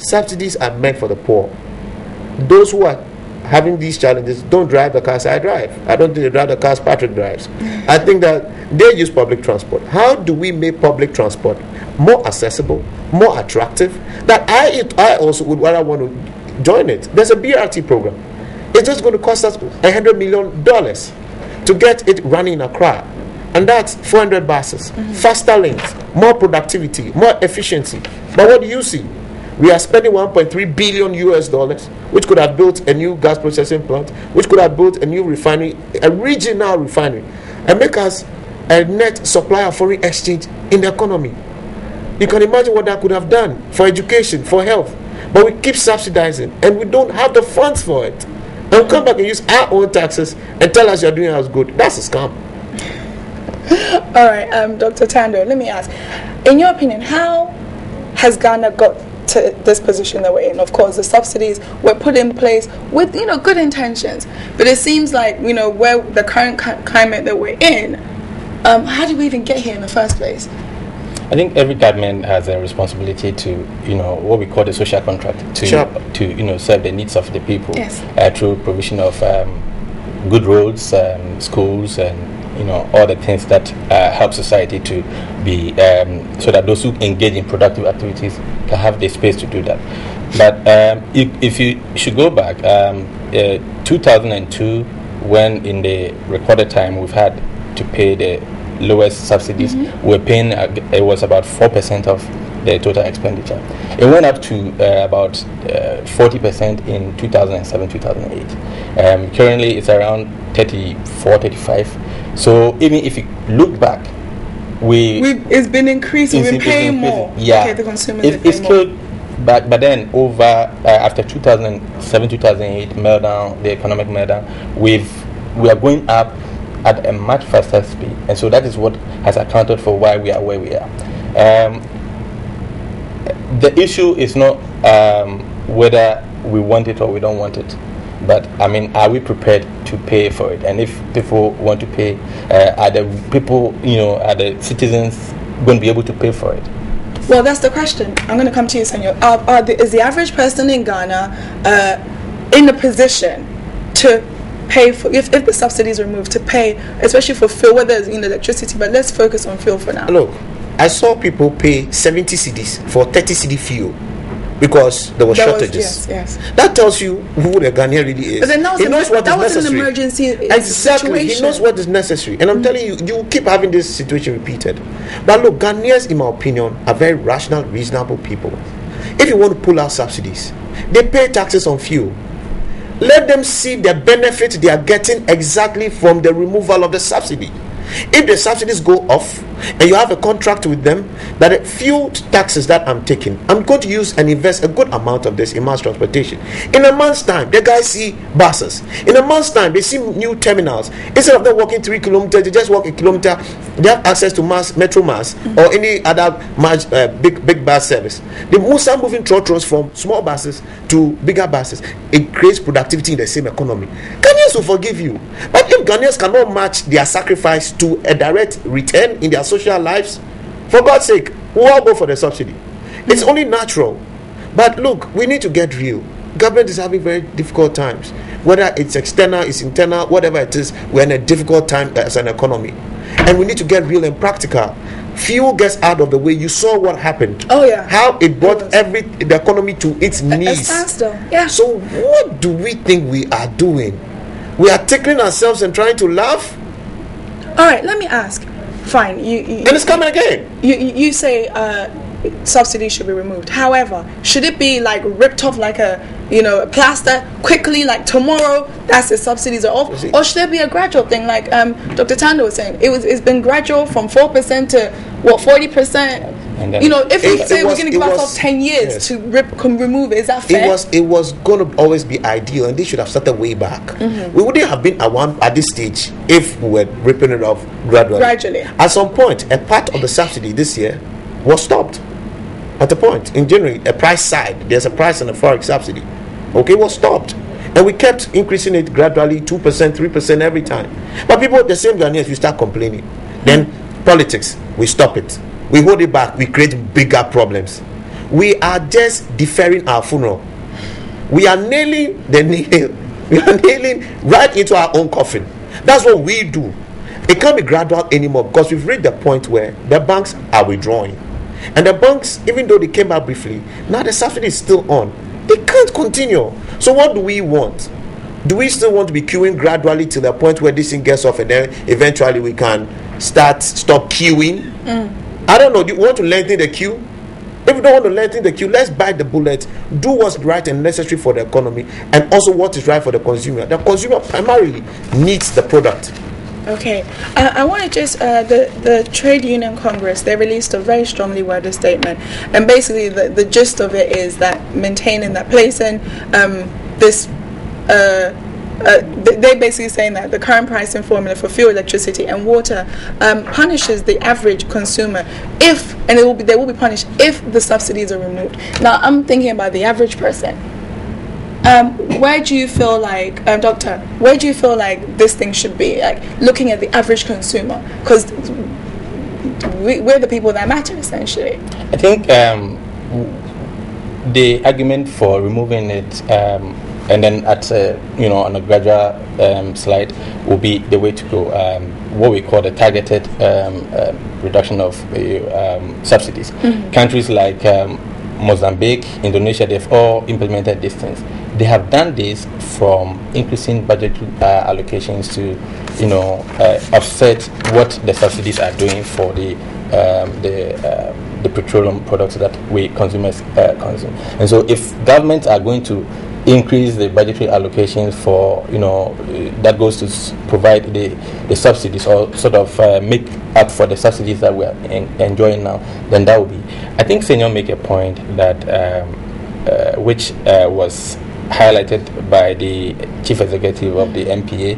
subsidies are meant for the poor. Those who are having these challenges don't drive the cars I drive. I don't think they drive the cars Patrick drives. I think that they use public transport. How do we make public transport more accessible, more attractive? That I also would rather want to join it. There's a BRT program. It's just going to cost us $100 million to get it running in Accra. And that's 400 buses, faster lanes, more productivity, more efficiency. But what do you see? We are spending $1.3 billion US, which could have built a new gas processing plant, which could have built a new refinery, a regional refinery, and make us a net supplier of foreign exchange in the economy. You can imagine what that could have done for education, for health. But we keep subsidizing, and we don't have the funds for it. And we come back and use our own taxes and tell us you're doing us good. That's a scam. All right, Dr. Tando, let me ask, in your opinion, how has Ghana got to this position that we're in? Of course, the subsidies were put in place with, good intentions, but it seems like, where the current climate that we're in, how did we even get here in the first place? I think every government has a responsibility to, what we call the social contract, to serve the needs of the people. Yes. Through provision of good roads, schools, and all the things that help society to be so that those who engage in productive activities can have the space to do that. But if you should go back, 2002, when in the recorded time we've had to pay the lowest subsidies, we're paying it was about 4% of the total expenditure. It went up to about 40% in 2007-2008. Currently it's around 34-35. So even if you look back, it's been increasing. We've been paying more. Yeah, okay, the consumers it's still back, but then over after 2007-2008 meltdown, the economic meltdown, we are going up at a much faster speed, and so that is what has accounted for why we are where we are. The issue is not whether we want it or we don't want it, but are we prepared to pay for it? And if people want to pay, are the people, are the citizens going to be able to pay for it? Well, that's the question. I'm going to come to you, Senor. Is the average person in Ghana in a position to pay for, if the subsidies are removed, to pay, especially for fuel, whether it's electricity, but let's focus on fuel for now. Look, I saw people pay 70 cedis for 30 cedi fuel because there were shortages. Yes. That tells you who the Ghanaian really is. But then he knows what is necessary. An emergency exactly. situation. He knows what is necessary. And I'm telling you, you keep having this situation repeated. But look, Ghanaians, in my opinion, are very rational, reasonable people. If you want to pull out subsidies, they pay taxes on fuel. Let them see the benefit they are getting exactly from the removal of the subsidy. If the subsidies go off and you have a contract with them that the fuel taxes that I'm taking, I'm going to use and invest a good amount of this in mass transportation. In a month's time, the guys see buses. In a month's time, they see new terminals. Instead of them walking 3 kilometers, they just walk a kilometer. They have access to metro mass or any other big bus service. They start moving trotros from small buses to bigger buses. It creates productivity in the same economy. Ghanaians will forgive you. But if Ghanaians cannot match their sacrifice to a direct return in their social lives, for God's sake, we'll all go for the subsidy. It's only natural. But look, we need to get real. Government is having very difficult times. Whether it's external, it's internal, whatever it is, we're in a difficult time as an economy. And we need to get real and practical. Fuel gets out of the way. You saw what happened. Oh yeah. How it brought the economy to its knees. Yeah. So what do we think we are doing? We are tickling ourselves and trying to laugh? All right, let me ask. Fine, and it's coming again. You say subsidies should be removed. However, should it be like ripped off like a plaster quickly, like tomorrow? That's the subsidies are off, or should there be a gradual thing, like Dr. Tando was saying? It's been gradual from 4% to 40%. And then, if we say we're going to give ourselves 10 years to remove it, is that fair? It was going to always be ideal, and they should have started way back. We wouldn't have been at this stage if we were ripping it off gradually. At some point, a part of the subsidy this year was stopped. At the point in January, a price side, there's a price and a forex subsidy. Okay, was stopped. And we kept increasing it gradually, 2%, 3% every time. But people, the same Ghanaians, we start complaining. Then politics, we stop it. We hold it back, we create bigger problems. we are just deferring our funeral. We are nailing the nail. We are nailing right into our own coffin. That's what we do. It can't be gradual anymore because we've reached the point where the banks are withdrawing. And the banks, even though they came back briefly, now the subsidy is still on. They can't continue. So what do we want? Do we still want to be queuing gradually to the point where this thing gets off and then eventually we can stop queuing? I don't know. Do you want to lengthen the queue? If you don't want to lengthen the queue, let's bite the bullet, do what's right and necessary for the economy, and also what is right for the consumer. The consumer primarily needs the product. Okay, I want to just the Trade Union Congress, they released a very strongly worded statement, and basically the gist of it is that maintaining that placing this they basically saying that the current pricing formula for fuel, electricity and water punishes the average consumer they will be punished if the subsidies are removed. Now I'm thinking about the average person. Where do you feel like, Doctor, where do you feel like this thing should be, like looking at the average consumer? Because we're the people that matter, essentially. I think the argument for removing it and then on a gradual slide will be the way to go. What we call the targeted reduction of subsidies. Countries like Mozambique, Indonesia, they've all implemented these things. They have done this from increasing budgetary allocations to, offset what the subsidies are doing for the petroleum products that we consumers consume. And so, if governments are going to increase the budgetary allocations for, that goes to provide the subsidies or sort of make up for the subsidies that we are enjoying now, then that will be. I think Senor make a point that which was highlighted by the chief executive of the MPA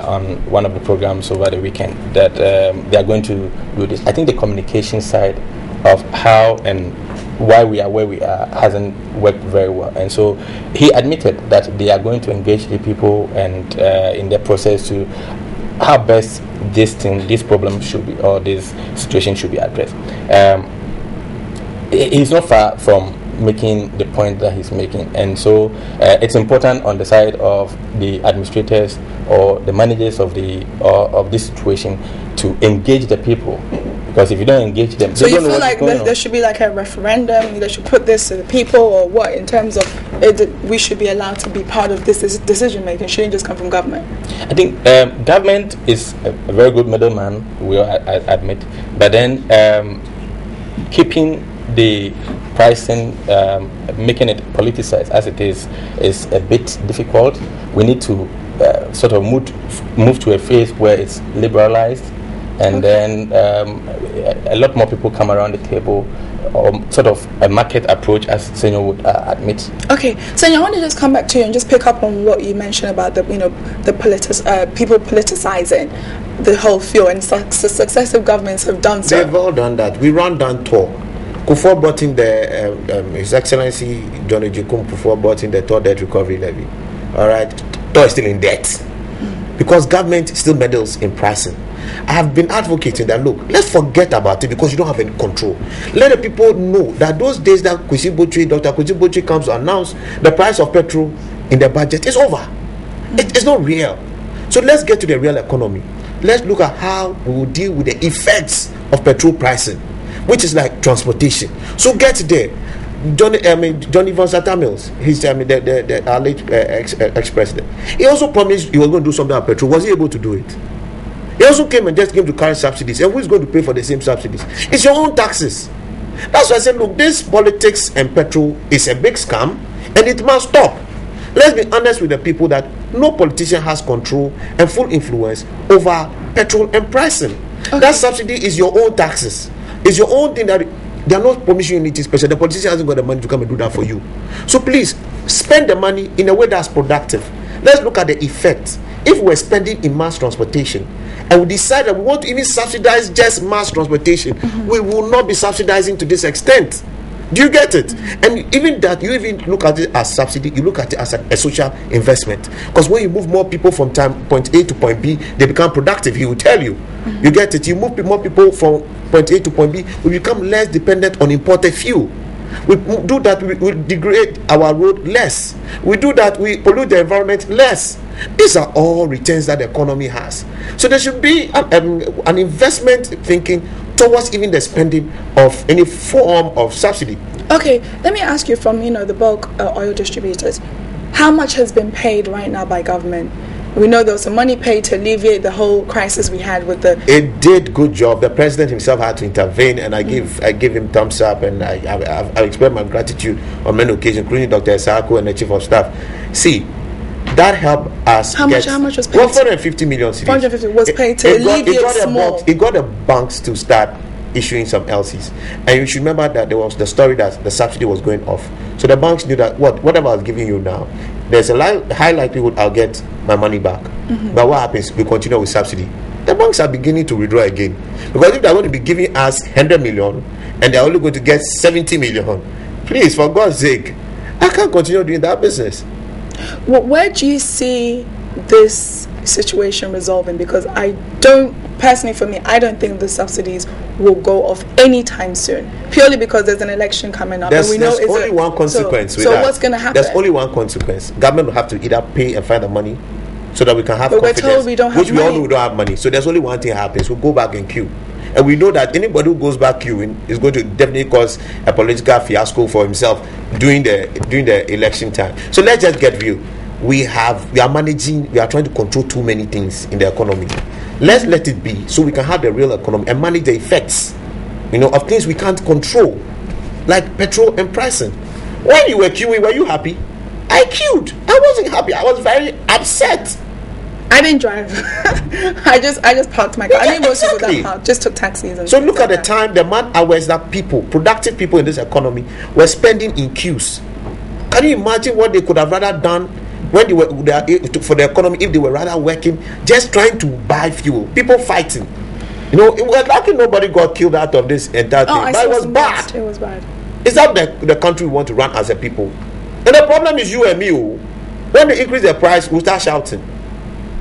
on one of the programs over the weekend, that they are going to do this. I think the communication side of how and why we are where we are hasn't worked very well, and so he admitted that they are going to engage the people and in the process to how best this problem should be, or this situation should be addressed. He's not far from making the point that he's making, and so it's important on the side of the administrators or the managers of this situation to engage the people, because if you don't engage them, so you feel like there should be like a referendum, they should put this to the people, or what, in terms of we should be allowed to be part of this decision making? Shouldn't just come from government? I think government is a very good middleman, we'll admit, but then keeping the pricing, making it politicized as it is a bit difficult. We need to sort of move to a phase where it's liberalized, and then a lot more people come around the table, or sort of a market approach, as Senor would admit. Okay, Senor, I want to just come back to you and just pick up on what you mentioned about the people politicizing the whole fuel, and successive governments have done so. They've all done that. We ran down TOR. Kufuor brought in His Excellency John Ejikun Kufuor brought in the TOR debt recovery levy. All right, TOR is still in debt because government still meddles in pricing. I have been advocating that, look, let's forget about it because you don't have any control. Let the people know that those days that Dr. Kwesi Botwe comes to announce the price of petrol in the budget is over. It's not real. So let's get to the real economy. Let's look at how we will deal with the effects of petrol pricing, which is like transportation. So get there. John Evans Mills, he's our late ex-president. He also promised he was going to do something about petrol. Was he able to do it? He also came to carry subsidies. And who's going to pay for the same subsidies? It's your own taxes. That's why I said, look, this politics and petrol is a big scam, and it must stop. Let's be honest with the people that no politician has control and full influence over petrol and pricing. Okay. That subsidy is your own taxes. It's your own thing that they are not promising you anything special. The politician hasn't got the money to come and do that for you. So please, spend the money in a way that's productive. Let's look at the effects. If we're spending in mass transportation and we decide that we want to even subsidize just mass transportation, we will not be subsidizing to this extent. Do you get it? And even that, you even look at it as subsidy, you look at it as a social investment. Because when you move more people from point A to point B, they become productive. He will tell you. You get it? You move more people from point A to point B, we become less dependent on imported fuel. We do that, we degrade our road less. We do that, we pollute the environment less. These are all returns that the economy has. So there should be an investment thinking towards even the spending of any form of subsidy. Okay, let me ask you from the bulk oil distributors, how much has been paid right now by government? We know there was some money paid to alleviate the whole crisis we had with the. It did good job. The president himself had to intervene, and I give him thumbs up, and I express my gratitude on many occasions, including Dr. Esako and the chief of staff. See, that helped us. How much was paid? 150 million cedis. 450 was paid to alleviate small. It got the banks to start issuing some LCs, and you should remember that there was the story that the subsidy was going off. So the banks knew that whatever I was giving you now, there's a high likelihood I'll get my money back. But what happens? We continue with subsidy. The banks are beginning to withdraw again, because if they're going to be giving us 100 million and they're only going to get 70 million, please, for God's sake, I can't continue doing that business. Well, where do you see this situation resolving? Because I don't, personally for me, I don't think the subsidies will go off anytime soon, purely because there's an election coming up. There's only one consequence with that. So what's going to happen? There's only one consequence. Government will have to either pay and find the money so that we can have confidence. But we're told we don't have money. Which we all know we don't have money. So there's only one thing happens. We'll go back in queue. And we know that anybody who goes back queuing is going to definitely cause a political fiasco for himself during the election time. So let's just get real. We are trying to control too many things in the economy. Let's let it be, so we can have the real economy and manage the effects, of things we can't control, like petrol and pricing. When you were queuing, were you happy? I queued. I wasn't happy. I was very upset. I didn't drive. I just parked my car. I think most people that parked just took taxis. And so look at the time, the man hours that productive people in this economy, were spending in queues. Can you imagine what they could have rather done when they were for the economy, if they were rather working, just trying to buy fuel? People fighting. It was lucky nobody got killed out of this entire thing. But it was bad. It was bad. Is that the country we want to run as a people? And the problem is you and me. When they increase the price, we'll start shouting.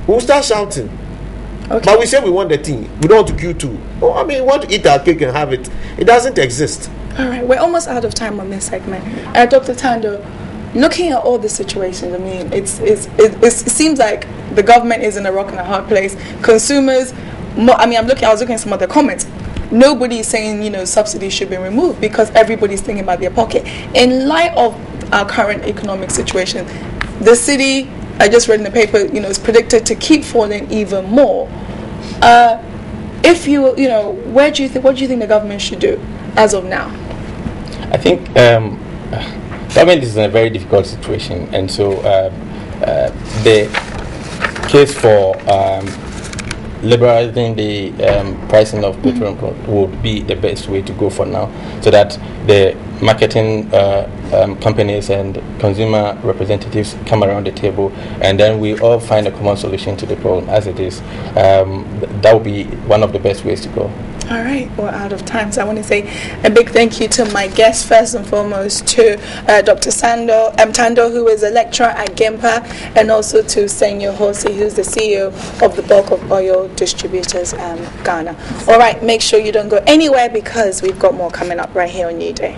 Okay. But we say we want the thing. We don't want to queue too. We want to eat our cake and have it. It doesn't exist. All right, we're almost out of time on this segment. Dr. Tando, looking at all the situations, it seems like the government is in a rock and a hard place. Consumers, I was looking at some of the comments. Nobody is saying, subsidies should be removed because everybody's thinking about their pocket. In light of our current economic situation, the city, I just read in the paper, is predicted to keep falling even more. What do you think the government should do as of now? I think government is in a very difficult situation, and so the case for liberalizing the pricing of petrol would be the best way to go for now, so that the marketing companies and consumer representatives come around the table, and then we all find a common solution to the problem as it is. That would be one of the best ways to go. All right, we're out of time, so I want to say a big thank you to my guest, first and foremost to Dr. Tando, who is a lecturer at GIMPA, and also to Senyo Hosi, who's the CEO of the Bulk of Oil Distributors Ghana. All right, make sure you don't go anywhere because we've got more coming up right here on New Day.